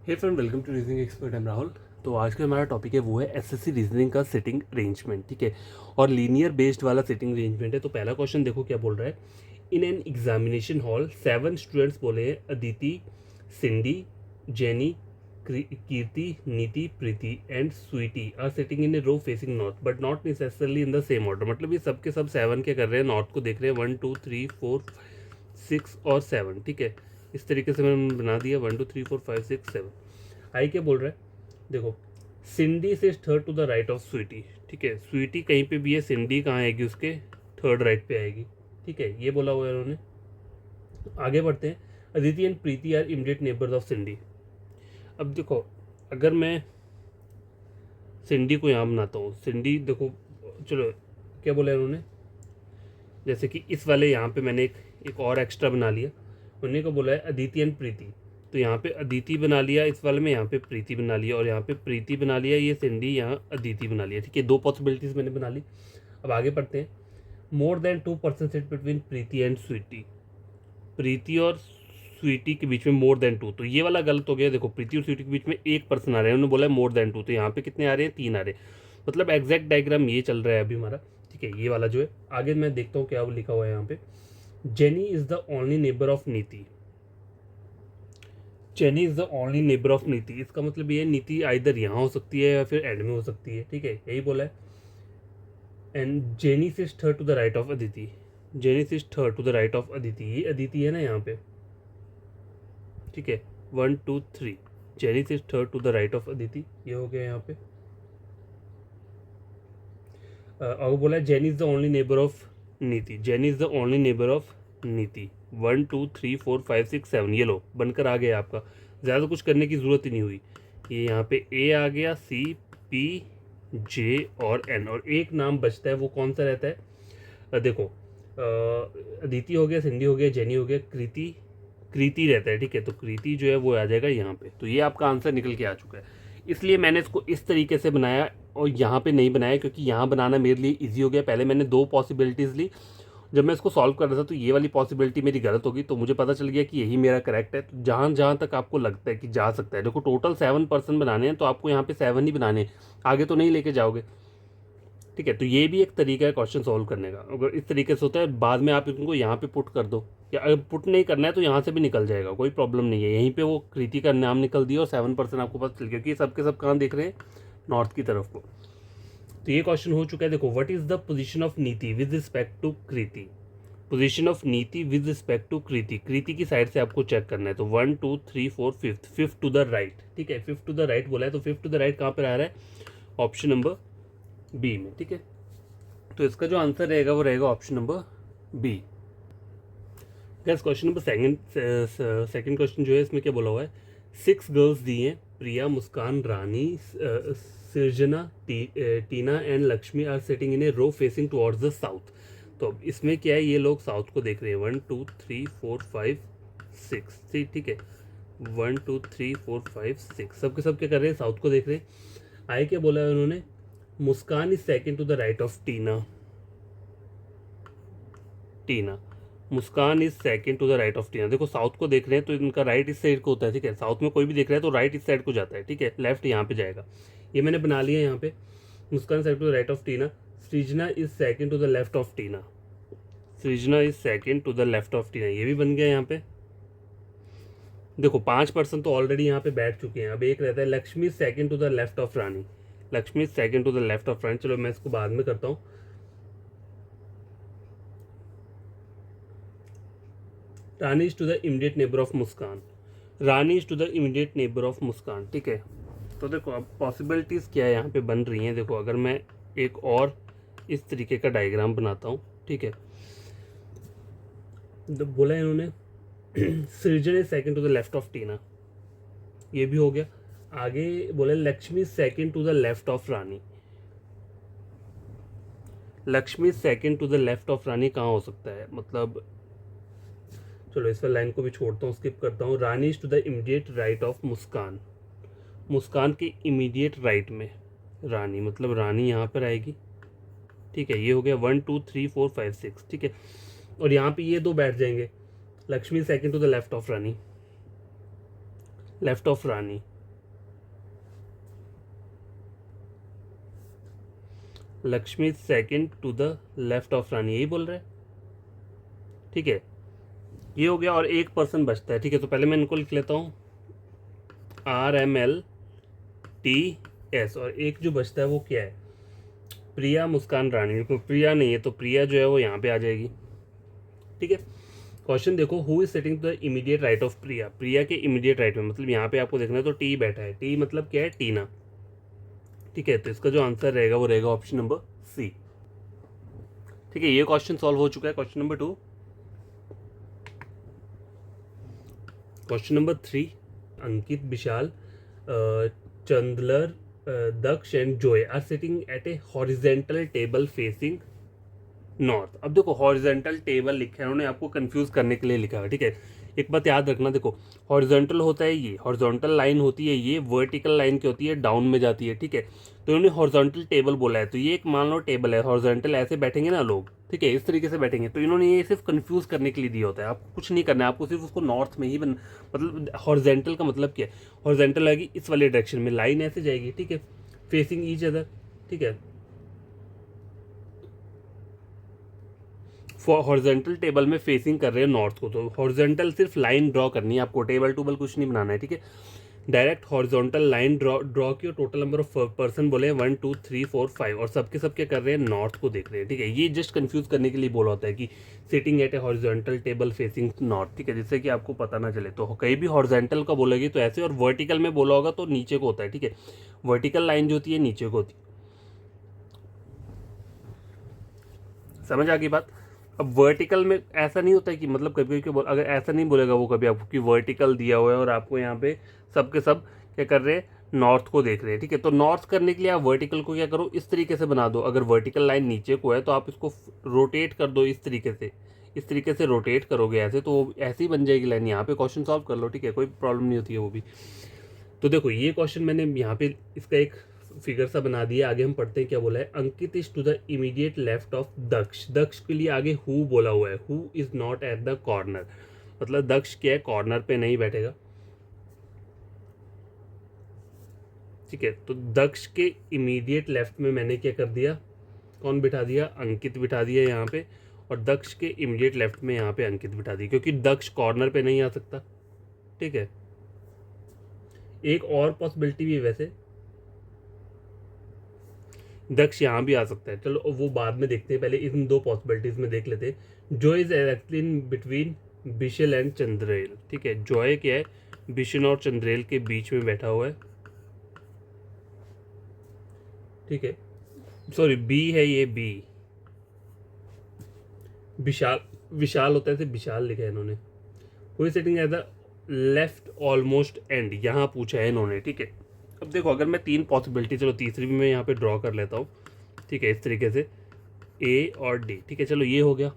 Hey friend, welcome to reasoning expert. Am Rahul. तो आज का हमारा टॉपिक है वो है एसएससी रीजनिंग का सिटिंग अरेंजमेंट। ठीक है, और लीनियर बेस्ड वाला सिटिंग अरेंजमेंट है। तो पहला क्वेश्चन देखो क्या बोल रहा है। In an examination hall 7 students बोले हैं Aditi, Cindy, Jenny, Kirti, Niti, Preeti and Sweety are sitting in a row facing north but not necessarily in the same order. मतलब ये सबके सब 7 क्या कर रहे हैं, नॉर्थ को देख रहे हैं। 1 2 3 4 6 और 7। ठीक है, इस तरीके से मैंने बना दिया 1 2 3 4 5 6 7। आई क्या बोल रहा है, देखो सिंडी से third to the right of Sweety. ठीक है, स्वीटी कहीं पे भी है, सिंडी कहाँ आएगी, उसके थर्ड राइट पे आएगी। ठीक है, ये बोला हुआ है उन्होंने। आगे बढ़ते हैं। Aditi and Preeti are immediate neighbours of Cindy. अब देखो, अगर मैं सिंडी को यहाँ बनाता हूँ, सिंडी देखो, चलो क्या बोला है उन्होंने, जैसे कि इस वाले यहाँ पे मैंने एक और एक्स्ट्रा बना लिया। उन्हीं को बोला है अदिति एंड प्रीति, तो यहाँ पे अदिति बना लिया इस वाले में, यहाँ पे प्रीति बना लिया, और यहाँ पे प्रीति बना लिया, ये सिंडी यहाँ अदिति बना लिया। ठीक है, दो पॉसिबिलिटीज़ मैंने बना ली। अब आगे पढ़ते हैं। More than 2% sit between Preeti and Sweety. Preeti और स्वीटी के बीच में मोर देन 2, तो ये वाला गलत हो गया। देखो, प्रीति और स्वीटी के बीच में एक पर्सन आ रहे हैं, उन्होंने बोला है मोर देन 2, तो यहाँ पे कितने आ रहे हैं, 3 आ रहे हैं। मतलब एग्जैक्ट डायग्राम ये चल रहा है अभी हमारा। ठीक है, ये वाला जो है, आगे मैं देखता हूँ क्या लिखा हुआ है यहाँ पे। Jenny is the only neighbour of Niti. Jenny is the only neighbour of Niti, इसका मतलब ये है नीति आइदर यहाँ हो सकती है या फिर एंड में हो सकती है। ठीक है, यही बोला है। एंड जेनी सिज third to the right of Aditi. Jenny सिज third to the right of Aditi, ये अदिति है ना यहाँ पे। ठीक है, 1 2 3, जेनी सिज third to the right of Aditi, ये हो गया यहाँ पे। और बोला है Jenny is the only neighbour of Niti. Jenny is the only neighbour of Niti. 1 2 3 4 5 6 7, ये लो बनकर आ गया आपका। ज़्यादा कुछ करने की ज़रूरत ही नहीं हुई। ये यहाँ पे ए आ गया, सी, पी, जे और एन, और एक नाम बचता है, वो कौन सा रहता है। देखो, अदिति हो गया, सिंधी हो गया, जेनी हो गया, कृति, कृति रहता है। ठीक है, तो कृति जो है वो आ जाएगा यहाँ पे। तो ये आपका आंसर निकल के आ चुका है। इसलिए मैंने इसको इस तरीके से बनाया और यहाँ पे नहीं बनाया, क्योंकि यहाँ बनाना मेरे लिए इजी हो गया। पहले मैंने दो पॉसिबिलिटीज़ ली, जब मैं इसको सॉल्व कर रहा था तो ये वाली पॉसिबिलिटी मेरी गलत होगी, तो मुझे पता चल गया कि यही मेरा करेक्ट है। तो जहाँ जहाँ तक आपको लगता है कि जा सकता है, देखो टोटल 7% बनाने हैं, तो आपको यहाँ पे 7 ही बनाने हैं, आगे तो नहीं लेके जाओगे। ठीक है, तो ये भी एक तरीका है क्वेश्चन सॉल्व करने का। अगर इस तरीके से होता है, बाद में आप इनको यहाँ पे पुट कर दो, या अगर पुट नहीं करना है तो यहाँ से भी निकल जाएगा, कोई प्रॉब्लम नहीं है। यहीं पे वो कृति का नाम निकल दिया और 7% आपको पता चल गया, क्योंकि सबके सब कहाँ देख रहे हैं, नॉर्थ की तरफ को। तो ये क्वेश्चन हो चुका है। देखो, what is the position of Niti with respect to Kriti. Position of Niti with respect to Kriti, Kriti की साइड से आपको चेक करना है। तो 1 2 3 4 5, फिफ्थ टू द राइट। ठीक है, फिफ्थ टू द राइट बोला है, तो फिफ्थ टू द राइट कहाँ पर आ रहा है, ऑप्शन नंबर बी में। ठीक है, तो इसका जो आंसर रहेगा वो रहेगा option number B. Guess, question number second question जो है, इसमें क्या बोला हुआ है। 6 गर्ल्स दी हैं, प्रिया, Muskan, Rani, Srijana, Tina and Lakshmi are sitting in a row facing towards the south. तो अब इसमें क्या है, ये लोग साउथ को देख रहे हैं। 1 2 3 4 5 6, ठीक है, 1 2 3 4 5 6, सबके सब क्या कर रहे हैं, साउथ को देख रहे हैं। आए क्या बोला है उन्होंने, Muskan is second to the right of Tina. Tina, Muskan is second to the right of Tina. देखो, साउथ को देख रहे हैं तो इनका राइट इस साइड को होता है। ठीक है, साउथ में कोई भी देख रहा है तो राइट इस साइड को जाता है। ठीक है, लेफ्ट यहाँ पे जाएगा। ये मैंने बना लिया यहाँ पे, Muskan second to the right of Tina. Srijana is second to the left of Tina. Srijana is second to the left of Tina, ये भी बन गया यहाँ पे। देखो, 5% तो ऑलरेडी यहाँ पे बैठ चुके हैं। अब एक रहता है Lakshmi second to the left of Rani. Lakshmi second to the left of Rani, चलो मैं इसको बाद में करता हूँ। Rani is to the immediate neighbour of Muskan. Rani is to the immediate neighbour of Muskan. ठीक है, तो देखो अब पॉसिबिलिटीज़ क्या है यहाँ पे बन रही हैं। देखो, अगर मैं एक और इस तरीके का डायग्राम बनाता हूँ। ठीक है, तो बोला है इन्होंने Srijan is second to the left of Tina, ये भी हो गया। आगे बोले Lakshmi second to the left of Rani. Lakshmi second to the left of Rani कहाँ हो सकता है, मतलब चलो इस पर लाइन को भी छोड़ता हूँ, स्किप करता हूँ। Rani is to the immediate right of Muskan. Muskan के इमीडिएट राइट में रानी, मतलब रानी यहाँ पर आएगी। ठीक है, ये हो गया 1 2 3 4 5 6। ठीक है, और यहाँ पे ये दो बैठ जाएंगे, Lakshmi second to the left of Rani. Left of Rani, Lakshmi second to the left of Rani, यही बोल रहे हैं, ठीक है। ये हो गया और एक पर्सन बचता है, ठीक है। तो पहले मैं इनको लिख लेता हूँ RMLTS, और एक जो बचता है वो क्या है, प्रिया मुस्कान रानी। तो प्रिया नहीं है, तो प्रिया जो है वो यहाँ पे आ जाएगी, ठीक है। क्वेश्चन देखो, who is sitting the immediate right of Priya, Priya के इमीडिएट राइट में, मतलब यहाँ पे आपको देखना है तो टी बैठा है, टी मतलब क्या है, टीना, ठीक है। तो इसका जो आंसर रहेगा वो रहेगा ऑप्शन नंबर सी, ठीक है। ये क्वेश्चन सॉल्व हो चुका है। Question number 2, question number 3, Ankit, Vishal, Chandler, Daksh and Joy are sitting at a horizontal table facing north. अब देखो हॉरिजेंटल टेबल लिखा है उन्होंने आपको कंफ्यूज करने के लिए लिखा है, ठीक है। एक बात याद रखना, देखो हॉरिजॉन्टल होता है ये, हॉरिजॉन्टल लाइन होती है ये, वर्टिकल लाइन क्या होती है, डाउन में जाती है, ठीक है। तो इन्होंने हॉरिजॉन्टल टेबल बोला है, तो ये एक मान लो टेबल है, हॉरिजॉन्टल ऐसे बैठेंगे ना लोग, ठीक है, इस तरीके से बैठेंगे। तो इन्होंने ये सिर्फ कंफ्यूज करने के लिए दिया होता है, आपको कुछ नहीं करना है, आपको सिर्फ उसको नॉर्थ में ही मतलब हॉरिजॉन्टल का मतलब क्या है, हॉरिजॉन्टल आएगी इस वाले डायरेक्शन में, लाइन ऐसे जाएगी, ठीक है, फेसिंग ईच अदर, ठीक है। हॉरिजॉन्टल टेबल में फेसिंग कर रहे हैं नॉर्थ को, तो हॉरिजॉन्टल सिर्फ लाइन ड्रॉ करनी है आपको, टेबल टूबल कुछ नहीं बनाना है, ठीक है। डायरेक्ट हॉरिजॉन्टल लाइन ड्रॉ की, टोटल नंबर ऑफ पर्सन बोले हैं 1 2 3 4 5, और सबके सब क्या कर रहे हैं, नॉर्थ को देख रहे हैं, ठीक है। ये जस्ट कंफ्यूज करने के लिए बोला होता है कि sitting at A horizontal table facing north, ठीक है, जिससे कि आपको पता ना चले। तो कहीं भी हॉरिजॉन्टल का बोलेगी तो ऐसे, और वर्टिकल में बोला होगा तो नीचे को होता है, ठीक है। वर्टिकल लाइन जो होती है नीचे को होती है, समझ आ गई बात। अब वर्टिकल में ऐसा नहीं होता है कि मतलब कभी कभी अगर ऐसा नहीं बोलेगा वो कभी आपको कि वर्टिकल दिया हुआ है और आपको यहाँ पे सबके सब क्या कर रहे हैं, नॉर्थ को देख रहे हैं, ठीक है। तो नॉर्थ करने के लिए आप वर्टिकल को क्या करो, इस तरीके से बना दो। अगर वर्टिकल लाइन नीचे को है तो आप इसको रोटेट कर दो इस तरीके से, इस तरीके से रोटेट करोगे ऐसे, तो ऐसे ही बन जाएगी लाइन। यहाँ पे क्वेश्चन सॉल्व कर लो, ठीक है, कोई प्रॉब्लम नहीं होती है वो भी। तो देखो ये क्वेश्चन मैंने यहाँ पे इसका एक फिगर सा बना दिया। आगे हम पढ़ते हैं क्या बोला है, Ankit is to the immediate left of Daksh, Daksh के लिए आगे हु बोला हुआ है, who is not at the corner, मतलब दक्ष क्या है, कॉर्नर पे नहीं बैठेगा, ठीक है। तो दक्ष के इमीडिएट लेफ्ट में मैंने क्या कर दिया, कौन बिठा दिया, अंकित बिठा दिया यहाँ पे, और दक्ष के इमीडिएट लेफ्ट में यहाँ पे अंकित बिठा दिया, क्योंकि दक्ष कॉर्नर पे नहीं आ सकता, ठीक है। एक और पॉसिबिलिटी भी है वैसे, दक्ष यहाँ भी आ सकता है, चलो वो बाद में देखते हैं, पहले इन दो पॉसिबिलिटीज में देख लेते हैं। Joy is actually in between Bishal and Chandler, ठीक है। जॉय क्या है, बिशन और चंद्रेल के बीच में बैठा हुआ है, ठीक है। सॉरी बी है ये, बी विशाल, विशाल होता है, इसे विशाल लिखा है इन्होंने। Who is sitting at the left almost and, यहाँ पूछा है इन्होंने, ठीक है। अब देखो अगर मैं तीन पॉसिबिलिटी, चलो तीसरी भी मैं यहाँ पे ड्रॉ कर लेता हूँ, ठीक है, इस तरीके से ए और डी, ठीक है। चलो ये हो गया।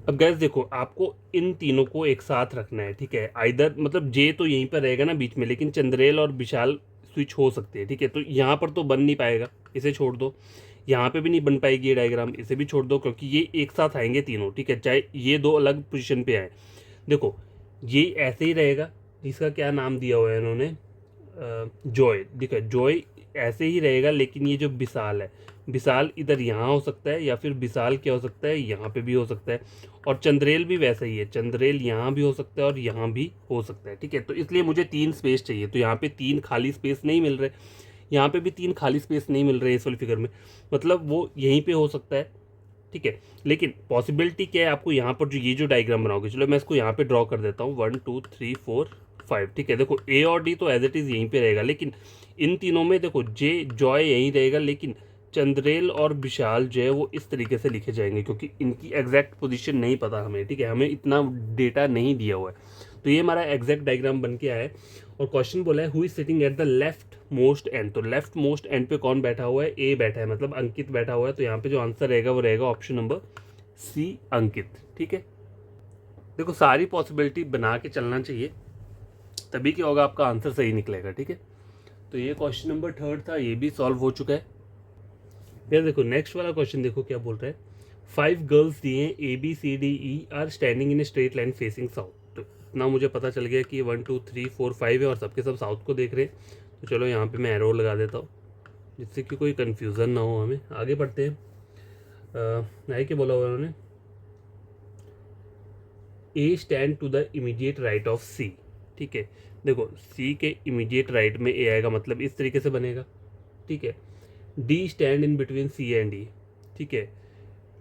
अब गैस देखो आपको इन तीनों को एक साथ रखना है, ठीक है। आइदर मतलब जे तो यहीं पर रहेगा ना बीच में, लेकिन चंद्रेल और विशाल स्विच हो सकते हैं, ठीक है। तो यहाँ पर तो बन नहीं पाएगा, इसे छोड़ दो। यहाँ पे भी नहीं बन पाएगी ये डायग्राम, इसे भी छोड़ दो, क्योंकि ये एक साथ आएंगे तीनों, ठीक है, चाहे ये दो अलग पोजीशन पे आए। देखो ये ऐसे ही रहेगा, इसका क्या नाम दिया हुआ है इन्होंने, जॉय, देखो जॉय ऐसे ही रहेगा, लेकिन ये जो विशाल है, विशाल इधर यहाँ हो सकता है, या फिर विशाल क्या हो सकता है, यहाँ पे भी हो सकता है। और चंद्रेल भी वैसा ही है, चंद्रेल यहाँ भी हो सकता है और यहाँ भी हो सकता है, ठीक है। तो इसलिए मुझे तीन स्पेस चाहिए, तो यहाँ पे तीन खाली स्पेस नहीं मिल रहे, यहाँ पे भी तीन खाली स्पेस नहीं मिल रहे इस वाली फिगर में, मतलब वो यहीं पे हो सकता है, ठीक है। लेकिन पॉसिबिलिटी क्या है, आपको यहाँ पर जो ये जो डायग्राम बनाओगे, चलो मैं इसको यहाँ पे ड्रॉ कर देता हूँ, 1 2 3 4 5, ठीक है। देखो ए और डी तो एज इट इज़ यहीं पे रहेगा, लेकिन इन तीनों में देखो जे जॉय यहीं रहेगा, लेकिन चंद्रेल और विशाल जो है वो इस तरीके से लिखे जाएंगे, क्योंकि इनकी एग्जैक्ट पोजीशन नहीं पता हमें, ठीक है, हमें इतना डेटा नहीं दिया हुआ है। तो ये हमारा एग्जैक्ट डायग्राम बन के आया है। और क्वेश्चन बोला है who is sitting at the left most and, तो लेफ्ट मोस्ट एंड पे कौन बैठा हुआ है, ए बैठा है, मतलब अंकित बैठा हुआ है। तो यहाँ पे जो आंसर रहेगा वो रहेगा ऑप्शन नंबर सी, अंकित, ठीक है। देखो सारी पॉसिबिलिटी बना के चलना चाहिए, तभी क्या होगा, आपका आंसर सही निकलेगा, ठीक है। तो ये क्वेश्चन नंबर 3 था, ये भी सॉल्व हो चुका है। यार देखो नेक्स्ट वाला क्वेश्चन देखो क्या बोल रहा है, 5 गर्ल्स दिए हैं, A B C D E are standing in a straight line facing south. तो इतना मुझे पता चल गया कि 1 2 3 4 5 है और सबके सब साउथ को देख रहे हैं। तो चलो यहाँ पे मैं एरो लगा देता हूँ जिससे कि कोई कन्फ्यूज़न ना हो हमें। आगे बढ़ते हैं। नहीं क्या बोला हुआ उन्होंने, A stand to the immediate right of C. ठीक है, देखो सी के इमीडिएट राइट में ए आएगा, मतलब इस तरीके से बनेगा। ठीक है, D stand in between C and E. ठीक है,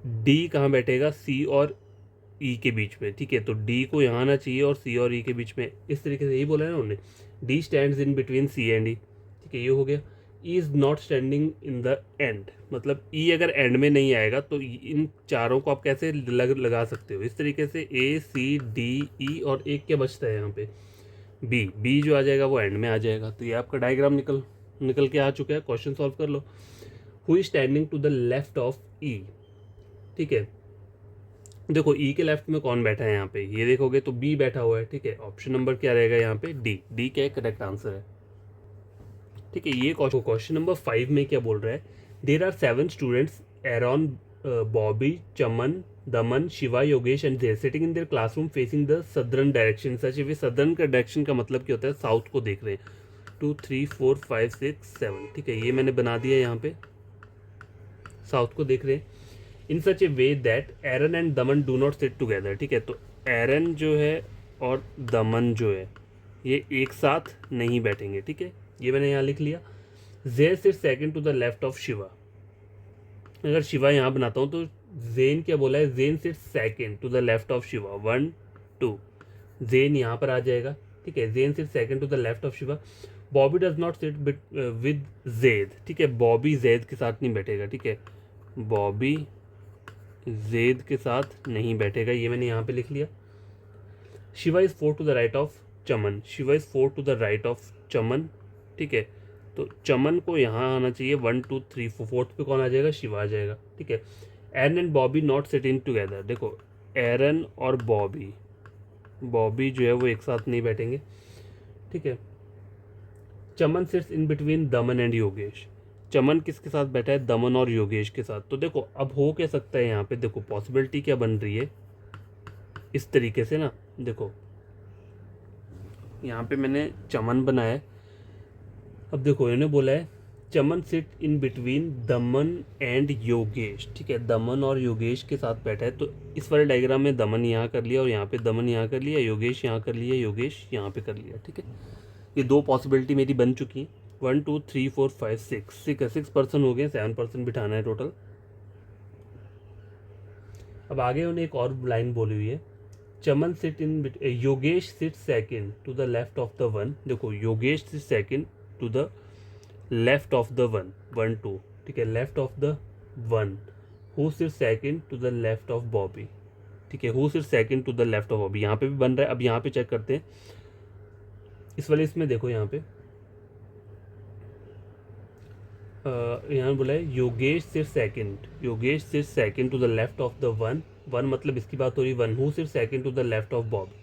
डी कहाँ बैठेगा, सी और ई के बीच में। ठीक है, तो डी को यहाँ आना चाहिए और सी और ई के बीच में, इस तरीके से यही बोला है ना उन्होंने, D stands in between C and E. ठीक है, ये हो गया। E is not standing in the end, मतलब ई अगर एंड में नहीं आएगा तो इन चारों को आप कैसे लगा सकते हो, इस तरीके से ए सी डी ई और एक क्या बचता है यहाँ पे, बी। बी जो आ जाएगा वो एंड में आ जाएगा। तो ये आपका डायग्राम निकल के आ चुका है। क्वेश्चन सॉल्व कर लो। Who is standing to the left of E. ठीक है, देखो ई के लेफ्ट में कौन बैठा है यहाँ पे, ये देखोगे तो बी बैठा हुआ है। ठीक है, ऑप्शन नंबर क्या रहेगा यहाँ पे, डी। डी क्या करेक्ट आंसर है। ठीक है, ये क्वेश्चन नंबर 5 में क्या बोल रहा है, there are 7 students Aaron, Bobby, Chaman, Daman, Shiva, Yogesh and there sitting in their classroom facing the southern direction. Such way southern का डायरेक्शन का मतलब क्या होता है, साउथ को देख रहे हैं। 2 3 4 5 6 7। ठीक है, ये मैंने बना दिया यहाँ पे, साउथ को देख रहे हैं। इन सच ए way that Eran and Daman do not sit together. ठीक है, तो एरन जो है और दमन जो है ये एक साथ नहीं बैठेंगे। ठीक है, ये मैंने यहाँ लिख लिया। Jen sit second to the left of Shiva. अगर शिवा यहाँ बनाता हूँ तो जेन क्या बोला है, Jen sit second to the left of Shiva. 1 2, Jen यहाँ पर आ जाएगा। ठीक है, Jen sit second to the left of Shiva. Bobby does not sit with Jen. ठीक है, बॉबी जेद के साथ नहीं बैठेगा। ठीक है, बॉबी जेद के साथ नहीं बैठेगा, ये मैंने यहाँ पे लिख लिया। Shiva is 4 to the right of Chaman. Shiva is 4 to the right of Chaman. ठीक है, तो चमन को यहाँ आना चाहिए। 1 2 3 4, फोर्थ पे कौन आ जाएगा, शिवा आ जाएगा। ठीक है, Aaron and Bobby not sitting together. देखो एरन और बॉबी जो है वो एक साथ नहीं बैठेंगे। ठीक है, चमन sits in between Daman and Yogesh. चमन किसके साथ बैठा है, दमन और योगेश के साथ। तो देखो अब हो क्या सकता है यहाँ पे, देखो पॉसिबिलिटी क्या बन रही है इस तरीके से ना। देखो यहाँ पे मैंने चमन बनाया। अब देखो इन्होंने बोला है Chaman sit in between Daman and Yogesh. ठीक है, दमन और योगेश के साथ बैठा है, तो इस वाले डायग्राम में दमन यहाँ कर लिया और यहाँ पे दमन यहाँ कर लिया, योगेश यहाँ कर लिया, योगेश यहाँ पे कर लिया। ठीक है, ये दो पॉसिबिलिटी मेरी बन चुकी हैं। 1 2 3 4 5 6 6% हो गए, 7% बिठाना है टोटल। अब आगे उन्हें एक और लाइन बोली हुई है, Chaman sit in Yogesh sit second to the left of the one. देखो Yogesh sit second to the left of the one. 1 2। ठीक है, left of the one. Who sit second to the left of Bobby. ठीक है, who sit second to the left of Bobby, यहाँ पे भी बन रहा है। अब यहाँ पे चेक करते हैं इस वाले इसमें। देखो यहाँ पे यहाँ बोला है Yogesh sit second to the left of the one. One मतलब इसकी बात हो रही है one. Who sit second to the left of Bobby.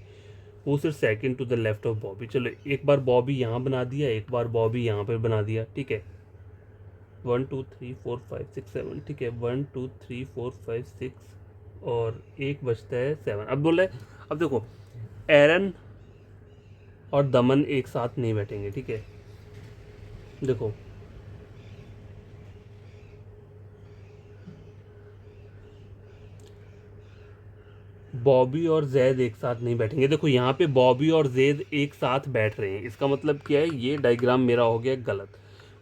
Who sit second to the left of Bobby. चलो एक बार बॉबी यहाँ बना दिया, एक बार बॉबी यहाँ पर बना दिया। ठीक है, 1 2 3 4 5 6 7। ठीक है, 1 2 3 4 5 6 और एक बचता है 7। अब बोला है, अब देखो एरन और दमन एक साथ नहीं बैठेंगे। ठीक है, देखो बॉबी और जैद एक साथ नहीं बैठेंगे। देखो यहाँ पे बॉबी और जैद एक साथ बैठ रहे हैं, इसका मतलब क्या है, ये डायग्राम मेरा हो गया गलत।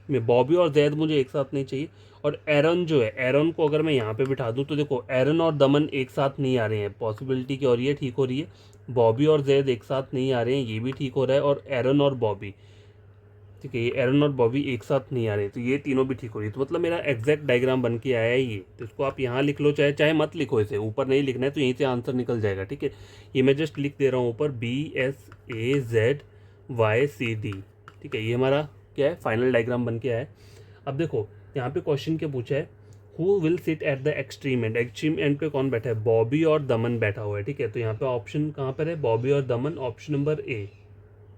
मैं बॉबी और जैद मुझे एक साथ नहीं चाहिए। और एरन जो है, एरन को अगर मैं यहाँ पे बिठा दूँ तो देखो एरन और दमन एक साथ नहीं आ रहे हैं, पॉसिबिलिटी क्या हो रही है, ठीक हो रही है। बॉबी और जैद एक साथ नहीं आ रहे हैं, ये भी ठीक हो रहा है। और एरन और बॉबी, ठीक है, ये एरन और बॉबी एक साथ नहीं आ रहे, तो ये तीनों भी ठीक हो रही है। तो मतलब मेरा एग्जैक्ट डायग्राम बन के आया है ये। तो इसको आप यहाँ लिख लो, चाहे चाहे मत लिखो, इसे ऊपर नहीं लिखना है तो यहीं से आंसर निकल जाएगा। ठीक है, ये मैं जस्ट लिख दे रहा हूँ ऊपर BSAZYCD। ठीक है, ये हमारा क्या है, फाइनल डायग्राम बन के आया है। अब देखो यहाँ पे क्वेश्चन क्या पूछा है, who will sit at the extreme and. Extreme and पे कौन बैठा है, बॉबी और दमन बैठा हुआ है। ठीक है, तो यहाँ पे ऑप्शन कहाँ पर है, बॉबी और दमन, ऑप्शन नंबर ए।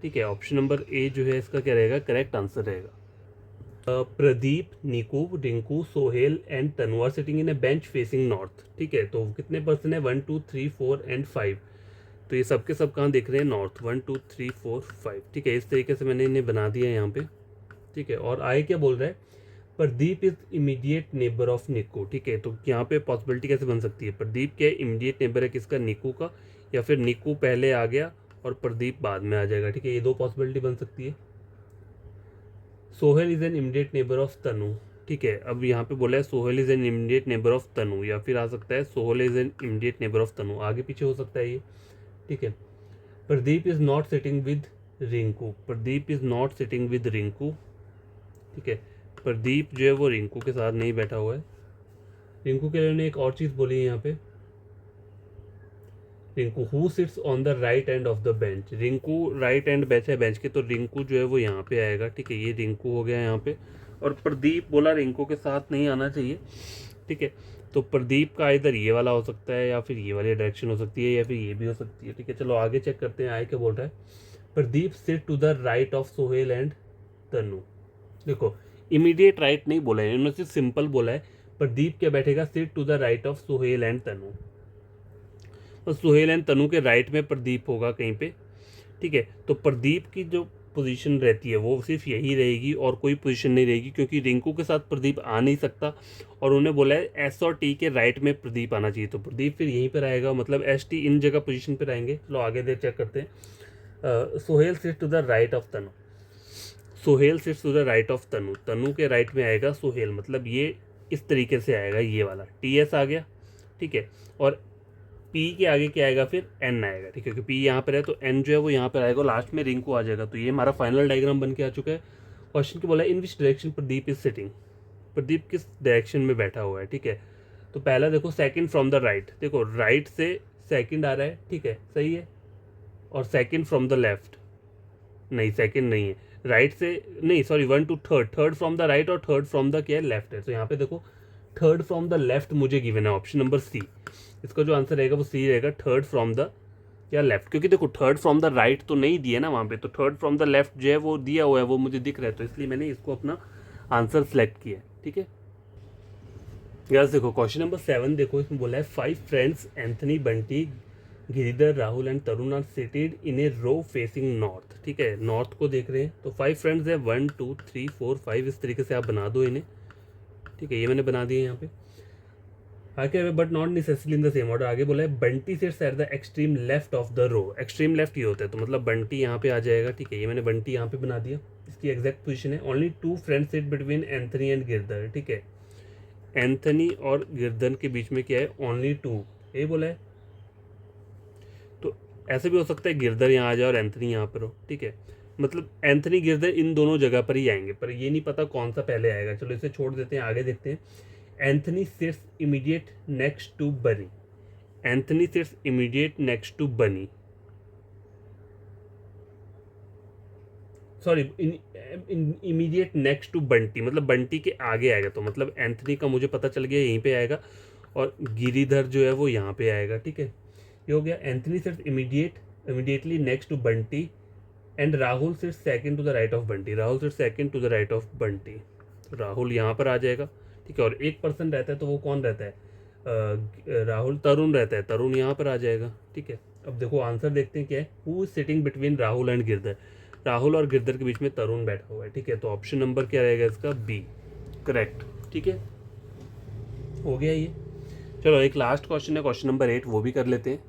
ठीक है, ऑप्शन नंबर ए जो है इसका क्या रहेगा, करेक्ट आंसर रहेगा। Pradeep, Niku, Rinku, Sohail and Tanvar sitting in a bench facing north. ठीक है, तो कितने पर्सन है, 1 2 3 4 एंड 5। तो ये सब के सब कहाँ दिख रहे हैं, नॉर्थ, 1 2 3 4 5, ठीक है। इस तरीके से मैंने इन्हें बना दिया यहाँ पे, ठीक है। और आगे क्या बोल रहा है, Pradeep is immediate neighbour of निको, ठीक है। तो यहाँ पे पॉसिबिलिटी कैसे बन सकती है, प्रदीप क्या इमीडिएट नेबर है किसका, निको का, या फिर निको पहले आ गया और प्रदीप बाद में आ जाएगा, ठीक है। ये दो पॉसिबिलिटी बन सकती है। Sohail is an immediate neighbour of Tanu, ठीक है। अब यहाँ पे बोला है Sohail is an immediate neighbour of Tanu, या फिर आ सकता है Sohail is an immediate neighbour of Tanu, आगे पीछे हो सकता है ये, ठीक है। Pradeep is not sitting with Rinku, Pradeep is not sitting with Rinku, ठीक है। प्रदीप जो है वो रिंकू के साथ नहीं बैठा हुआ है। रिंकू के लिए उन्होंने एक और चीज़ बोली है यहाँ पे, Rinku who sits on the right end of the bench, Rinku right and bench है बेंच के, तो रिंकू जो है वो यहाँ पे आएगा, ठीक है। ये रिंकू हो गया यहाँ पे, और प्रदीप बोला रिंकू के साथ नहीं आना चाहिए, ठीक है। तो प्रदीप का इधर ये वाला हो सकता है, या फिर ये वाली डायरेक्शन हो सकती है, या फिर ये भी हो सकती है, ठीक है। चलो आगे चेक करते हैं, आगे क्या बोल रहा है, Pradeep sit to the right of Sohail and Tanu. देखो इमीडिएट राइट नहीं बोला है इन्होंने, सिर्फ सिंपल बोला है प्रदीप क्या बैठेगा, sit to the right of Sohail and Tanu, और सोहेल एंड तनु के राइट में प्रदीप होगा कहीं पे, ठीक है। तो प्रदीप की जो पोजीशन रहती है वो सिर्फ यही रहेगी और कोई पोजीशन नहीं रहेगी, क्योंकि रिंकू के साथ प्रदीप आ नहीं सकता, और उन्हें बोला है एस और टी के राइट में प्रदीप आना चाहिए, तो प्रदीप फिर यहीं पर आएगा, मतलब एस टी इन जगह पोजीशन पर आएंगे। चलो आगे देर चेक करते हैं। Sohail sit to the right of Tanu, Sohail sits to the right of Tanu, Tanu के राइट में आएगा सोहेल, मतलब ये इस तरीके से आएगा, ये वाला टी एस आ गया, ठीक है। और पी के आगे क्या आएगा, फिर एन आएगा, ठीक है, क्योंकि पी यहाँ पर है तो एन जो है वो यहाँ पर आएगा, लास्ट में रिंकू आ जाएगा। तो ये हमारा फाइनल डायग्राम बन के आ चुका है। क्वेश्चन की बोला in which direction Pradeep is sitting, Pradeep किस डायरेक्शन में बैठा हुआ है, ठीक है। तो पहला देखो सेकंड फ्रॉम द राइट, देखो राइट से सेकंड आ रहा है, ठीक है, सही है। और सेकंड फ्रॉम द लेफ्ट, नहीं सेकंड नहीं है, राइट से नहीं, sorry 1 to third, third from the right और थर्ड फ्रॉम द क्या है, लेफ्ट है। तो यहाँ पे देखो थर्ड फ्रॉम द लेफ्ट मुझे गिवन है, ऑप्शन नंबर सी, इसका जो आंसर रहेगा वो सी रहेगा, थर्ड फ्रॉम द या लेफ्ट, क्योंकि देखो थर्ड फ्रॉम द राइट तो नहीं दिया ना वहाँ पे, तो थर्ड फ्रॉम द लेफ्ट जो है वो दिया हुआ है, वो मुझे दिख रहा है, तो इसलिए मैंने इसको अपना आंसर सेलेक्ट किया है, ठीक है। यार देखो क्वेश्चन नंबर 7 देखो, इसमें बोला है 5 friends Anthony, Bunty, Giridhar, Rahul and Tarun are seated in a row facing north, ठीक है, नॉर्थ को देख रहे हैं। तो 5 फ्रेंड्स है, 1 2 3 4 5, इस तरीके से आप बना दो इन्हें, ठीक है। ये मैंने बना दिए यहाँ पे। आगे but not necessarily in the same order, आगे बोला है Bunty sits at the extreme left of the row, extreme left ये होता है, तो मतलब बंटी यहाँ पे आ जाएगा, ठीक है। ये मैंने बंटी यहाँ पे बना दिया, इसकी एग्जैक्ट पोजीशन है। Only 2 friends sit between Anthony and Girdhar, ठीक है। एंथनी और गिरधर के बीच में क्या है, ओनली 2, यही बोला है। तो ऐसे भी हो सकता है गिरधर यहाँ आ जाए और एंथनी यहाँ पर हो, ठीक है। मतलब एंथनी गिरधर इन दोनों जगह पर ही आएंगे, पर ये नहीं पता कौन सा पहले आएगा। चलो इसे छोड़ देते हैं, आगे देखते हैं। Anthony sits immediate next to Bunny, Anthony sits immediate next to Bunny, sorry immediate next to Bunty, मतलब बंटी के आगे आएगा, तो मतलब एंथनी का मुझे पता चल गया यहीं पे आएगा, और गिरिधर जो है वो यहाँ पे आएगा, ठीक है। ये हो गया। Anthony sits immediately next to Bunty and Rahul sits second to the right of Bunty, Rahul sits second to the right of Bunty, तो राहुल यहाँ पर आ जाएगा, ठीक है। और एक पर्सन रहता है, तो वो कौन रहता है, राहुल, तरुण रहता है, तरुण यहाँ पर आ जाएगा, ठीक है। अब देखो आंसर देखते हैं क्या है, who is sitting between Rahul and Girdhar, Rahul और गिरधर के बीच में तरुण बैठा हुआ है, ठीक है। तो ऑप्शन नंबर क्या रहेगा इसका, बी, करेक्ट, ठीक है, हो गया ये। चलो एक लास्ट क्वेश्चन है, क्वेश्चन नंबर 8, वो भी कर लेते हैं,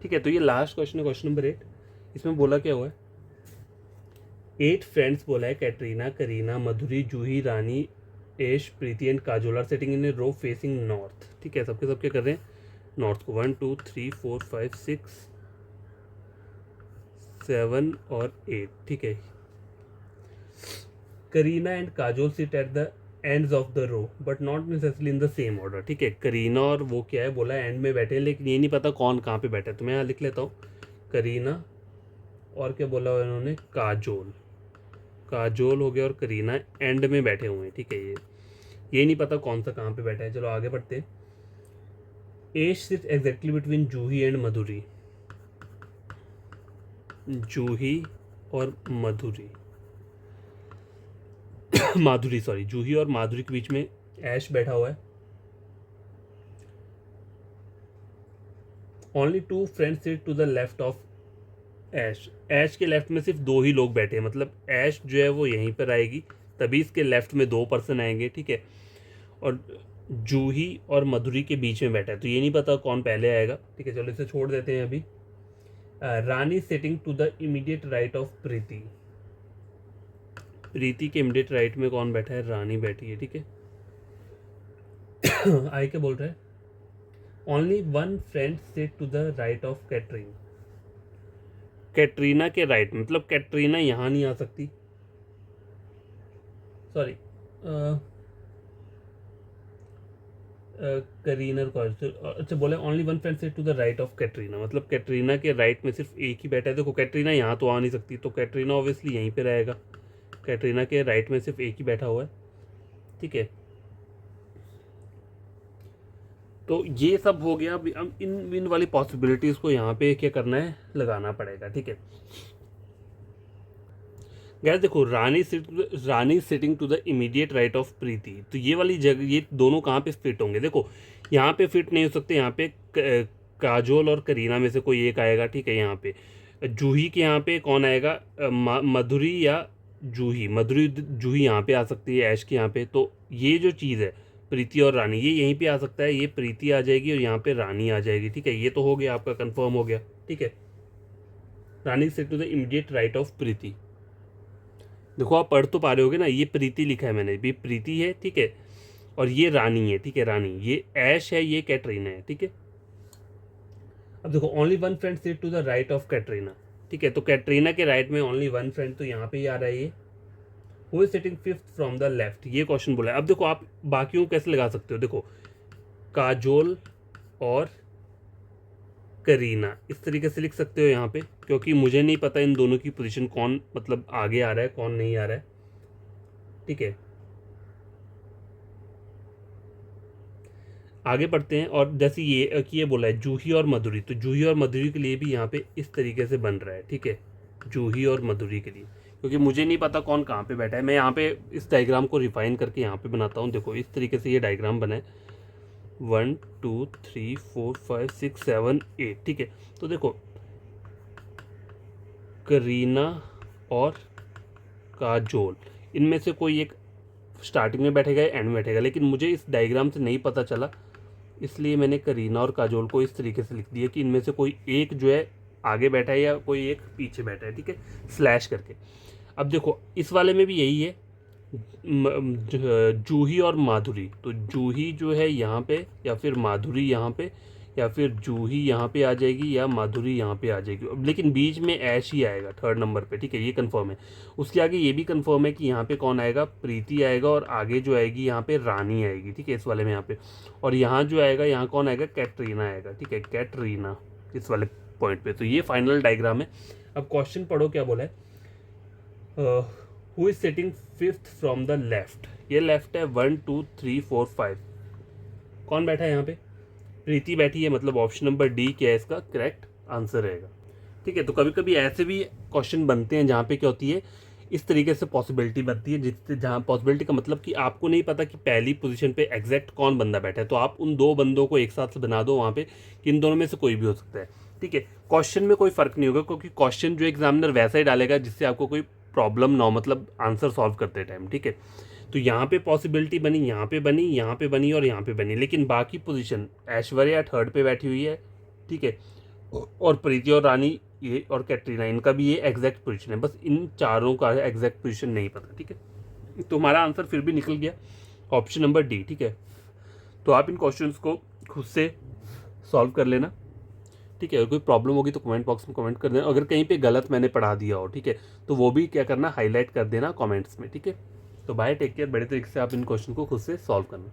ठीक है। तो ये लास्ट क्वेश्चन है, क्वेश्चन नंबर 8, इसमें बोला क्या हुआ है, 8 फ्रेंड्स बोला है, Katrina, Kareena, Madhuri, Juhi, Rani, Ash, Preeti and Kajol are sitting in a row facing north, ठीक है। सबके सब क्या कर रहे हैं, नॉर्थ को, 1 2 3 4 5 6 7 और 8, ठीक है। Kareena and Kajol sit at the ends of the row but not necessarily in the same order, ठीक है। करीना और वो क्या है बोला एंड में बैठे हैं, लेकिन ये नहीं पता कौन कहाँ पे बैठा है, तो मैं यहाँ लिख लेता हूँ करीना, और क्या बोला हुआ इन्होंने, काजोल, काजोल हो गया, और करीना एंड में बैठे हुए हैं, ठीक है। ये नहीं पता कौन सा कहाँ पे बैठा है। चलो आगे बढ़ते हैं। Ash sits exactly between Juhi and Madhuri, Juhi और मधुरी माधुरी, सॉरी, जूही और माधुरी के बीच में ऐश बैठा हुआ है, only 2 friends sit to the left of Ash. Ash के लेफ्ट में सिर्फ 2 ही लोग बैठे हैं, मतलब ऐश जो है वो यहीं पर आएगी, तभी इसके लेफ्ट में 2 पर्सन आएंगे, ठीक है। और जूही और मधुरी के बीच में बैठा है, तो ये नहीं पता कौन पहले आएगा, ठीक है। चलो इसे छोड़ देते हैं अभी। Rani sitting to the immediate right of Preeti. Preeti के इमीडिएट राइट में कौन बैठा है? रानी बैठी है, ठीक है। आगे क्या बोल रहा है? Only 1 friend sit to the right of Katrina. Katrina के राइट, मतलब कैटरीना यहाँ नहीं आ सकती, सॉरी, करीना को, अच्छा बोला only 1 friend sit to the right of Katrina, मतलब कैटरीना के राइट में सिर्फ एक ही बैठा है। देखो कैटरीना यहाँ तो आ नहीं सकती, तो कैटरीना ऑब्वियसली यहीं पे रहेगा, कैटरीना के राइट में सिर्फ एक ही बैठा हुआ है, ठीक है। तो ये सब हो गया। अब इन वाली पॉसिबिलिटीज़ को यहाँ पे क्या करना है? लगाना पड़ेगा, ठीक है। गैस देखो, Rani sitting to the immediate right of Preeti, तो ये वाली जगह, ये दोनों कहाँ पे फिट होंगे? देखो यहाँ पे फिट नहीं हो सकते, यहाँ पे काजोल और करीना में से कोई एक आएगा, ठीक है। यहाँ पे जूही के यहाँ पे कौन आएगा? मधुरी या जूही, मधुरी जूही यहाँ पे आ सकती है ऐश के यहाँ पे। तो ये जो चीज़ है प्रीति और रानी, ये यहीं पे आ सकता है, ये प्रीति आ जाएगी और यहाँ पे रानी आ जाएगी, ठीक है। ये तो हो गया आपका, कंफर्म हो गया, ठीक है। Rani sit to the immediate right of Preeti. देखो आप पढ़ तो पा रहे होगे ना, ये प्रीति लिखा है मैंने भी, प्रीति है, ठीक है। और ये रानी है, ठीक है, रानी। ये ऐश है, ये कैटरीना है, ठीक है। अब देखो only 1 friend sit to the right of Katrina, ठीक है। तो कैटरीना के राइट में ओनली 1 फ्रेंड, तो यहाँ पे ही आ रहा है ये। Who is sitting 5th from the left, ये क्वेश्चन बोला है। अब देखो आप बाकियों को कैसे लगा सकते हो? देखो काजोल और करीना, इस तरीके से लिख सकते हो यहाँ पे, क्योंकि मुझे नहीं पता इन दोनों की पोजीशन कौन मतलब आगे आ रहा है, कौन नहीं आ रहा है, ठीक है। आगे बढ़ते हैं। और जैसे ये बोला है जूही और मधुरी, तो जूही और मधुरी के लिए भी यहाँ पे इस तरीके से बन रहा है, ठीक है। जूही और मधुरी के लिए, क्योंकि मुझे नहीं पता कौन कहाँ पे बैठा है, मैं यहाँ पे इस डायग्राम को रिफाइन करके यहाँ पे बनाता हूँ। देखो इस तरीके से ये डायग्राम बना है, 1 2 3 4 5 6 7 8, ठीक है। तो देखो करीना और काजोल, इनमें से कोई एक स्टार्टिंग में बैठेगा या एंड में बैठेगा, लेकिन मुझे इस डायग्राम से नहीं पता चला, इसलिए मैंने करीना और काजोल को इस तरीके से लिख दिया कि इनमें से कोई एक जो है आगे बैठा है या कोई एक पीछे बैठा है, ठीक है, स्लैश करके। अब देखो इस वाले में भी यही है, जूही और माधुरी, तो जूही जो है यहाँ पे, या फिर माधुरी यहाँ पे, या फिर जूही यहाँ पे आ जाएगी, या माधुरी यहाँ पे आ जाएगी। अब लेकिन बीच में ऐश ही आएगा 3rd नंबर पे, ठीक है, ये कंफर्म है। उसके आगे ये भी कंफर्म है कि यहाँ पे कौन आएगा? प्रीति आएगा, और आगे जो आएगी यहाँ पे रानी आएगी, ठीक है, इस वाले में यहाँ पे। और यहाँ जो आएगा, यहाँ कौन आएगा? कैटरीना आएगा, ठीक है, कैटरीना इस वाले पॉइंट पे। तो ये फाइनल डायग्राम है। अब क्वेश्चन पढ़ो क्या बोला है। Who is sitting 5th from the left, ये लेफ्ट है 1 2 3 4 5, कौन बैठा है यहाँ पे? प्रीति बैठी है, मतलब ऑप्शन नंबर डी क्या है इसका करेक्ट आंसर रहेगा, ठीक है। तो कभी कभी ऐसे भी क्वेश्चन बनते हैं जहाँ पे क्या होती है, इस तरीके से पॉसिबिलिटी बनती है, जिससे जहाँ पॉसिबिलिटी का मतलब कि आपको नहीं पता कि पहली पोजीशन पे एग्जैक्ट कौन बंदा बैठा है, तो आप उन 2 बंदों को एक साथ बना दो वहाँ पे कि इन दोनों में से कोई भी हो सकता है, ठीक है। क्वेश्चन में कोई फर्क नहीं होगा, क्योंकि क्वेश्चन जो एग्जामिनर वैसा ही डालेगा जिससे आपको कोई प्रॉब्लम ना हो, मतलब आंसर सॉल्व करते टाइम, ठीक है। तो यहाँ पे पॉसिबिलिटी बनी, यहाँ पे बनी, यहाँ पे बनी और यहाँ पे बनी, लेकिन बाकी पोजीशन ऐश्वर्या 3rd पे बैठी हुई है, ठीक है, और प्रीति और रानी ये और कैटरीना, इनका भी ये एग्जैक्ट पोजीशन है, बस इन चारों का एग्जैक्ट पोजीशन नहीं पता, ठीक है। तो हमारा आंसर फिर भी निकल गया ऑप्शन नंबर डी, ठीक है। तो आप इन क्वेश्चंस को खुद से सॉल्व कर लेना, ठीक है। अगर कोई प्रॉब्लम होगी तो कमेंट बॉक्स में कमेंट कर देना, अगर कहीं पे गलत मैंने पढ़ा दिया हो, ठीक है, तो वो भी क्या करना, हाईलाइट कर देना कमेंट्स में, ठीक है। तो बाय, टेक केयर, बड़े तरीके से आप इन क्वेश्चन को खुद से सॉल्व करना।